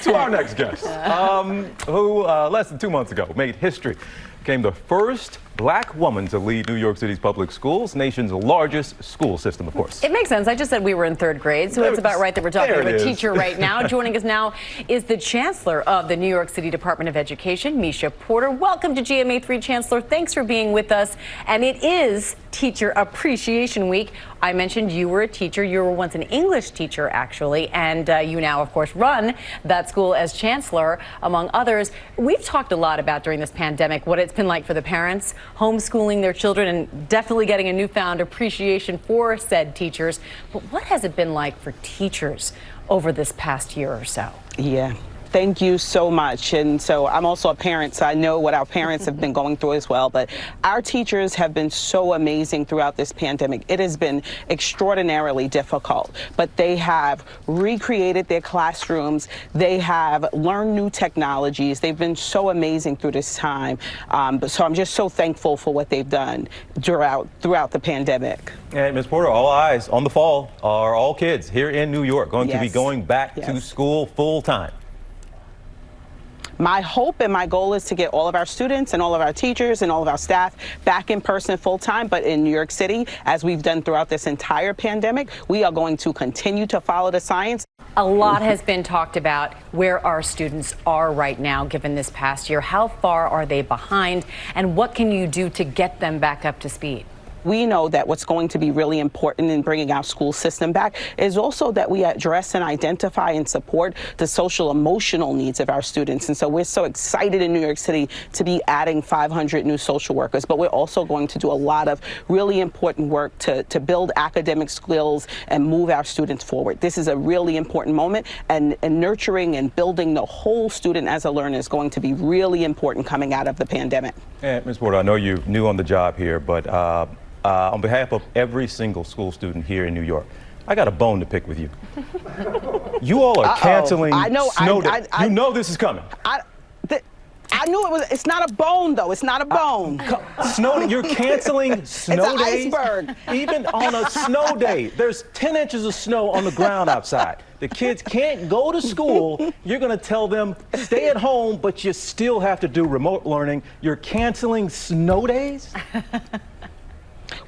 To our next guest, who less than 2 months ago made history, became the first Black woman to lead New York City's public schools, nation's largest school system, of course. It makes sense. I just said we were in third grade, so it's about right that we're talking to a teacher right now. Joining us now is the chancellor of the New York City Department of Education, Meisha Porter. Welcome to GMA3, Chancellor. Thanks for being with us. And it is Teacher Appreciation Week. I mentioned you were a teacher. You were once an English teacher, actually, and you now, of course, run that school as chancellor, among others. We've talked a lot about, during this pandemic, what it's been like for the parents homeschooling their children and definitely getting a newfound appreciation for said teachers. But what has it been like for teachers over this past year or so? Yeah. Thank you so much. And so I'm also a parent, so I know what our parents have been going through as well. But our teachers have been so amazing throughout this pandemic. It has been extraordinarily difficult, but they have recreated their classrooms. They have learned new technologies. They've been so amazing through this time. So I'm just so thankful for what they've done throughout the pandemic. And Ms. Porter, all eyes on the fall are all kids here in New York going to be going back to school full time. My hope and my goal is to get all of our students and all of our teachers and all of our staff back in person full time. But in New York City, as we've done throughout this entire pandemic, we are going to continue to follow the science. A lot has been talked about where our students are right now, given this past year. How far are they behind, and what can you do to get them back up to speed? We know that what's going to be really important in bringing our school system back is also that we address and identify and support the social emotional needs of our students. And so we're so excited in New York City to be adding 500 new social workers, but we're also going to do a lot of really important work to build academic skills and move our students forward. This is a really important moment, and nurturing and building the whole student as a learner is going to be really important coming out of the pandemic. And Ms. Porter, I know you're new on the job here, but on behalf of every single school student here in New York, I got a bone to pick with you. You all are canceling snow day. You know this is coming. I knew it was. It's not a bone, though. It's not a bone. You're canceling snow days? It's an iceberg. Even on a snow day, there's 10 inches of snow on the ground outside. The kids can't go to school. You're going to tell them, stay at home, but you still have to do remote learning. You're canceling snow days?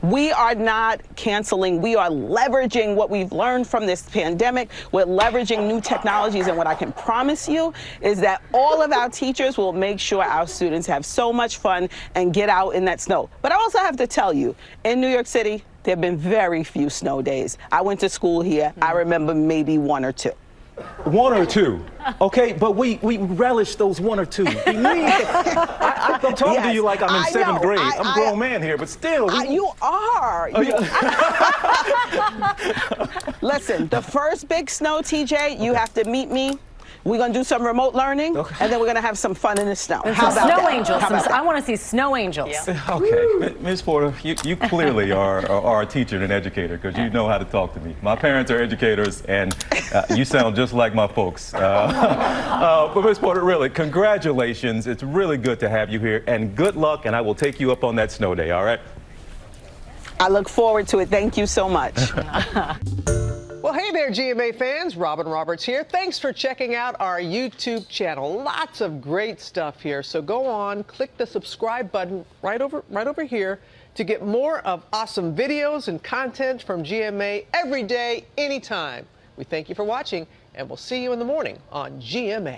We are not canceling. We are leveraging what we've learned from this pandemic. We're leveraging new technologies. And what I can promise you is that all of our teachers will make sure our students have so much fun and get out in that snow. But I also have to tell you, in New York City, there have been very few snow days. I went to school here. I remember maybe one or two. One or two, okay, but we relish those one or two. I'm talking to you like I'm in seventh grade. I'm a grown man here, but still. You are. Listen, the first big snow, TJ, you have to meet me. We're going to do some remote learning, and then we're going to have some fun in the snow. How about snow angels. I want to see snow angels. Yeah. Okay, Ms. Porter, you clearly are a teacher and an educator, because you know how to talk to me. My parents are educators, and you sound just like my folks. But Ms. Porter, really, congratulations. It's really good to have you here, and good luck, and I will take you up on that snow day, all right? I look forward to it. Thank you so much. Well, hey there, GMA fans. Robin Roberts here. Thanks for checking out our YouTube channel. Lots of great stuff here. So go on, click the subscribe button right over here to get more of awesome videos and content from GMA every day, anytime. We thank you for watching, and we'll see you in the morning on GMA.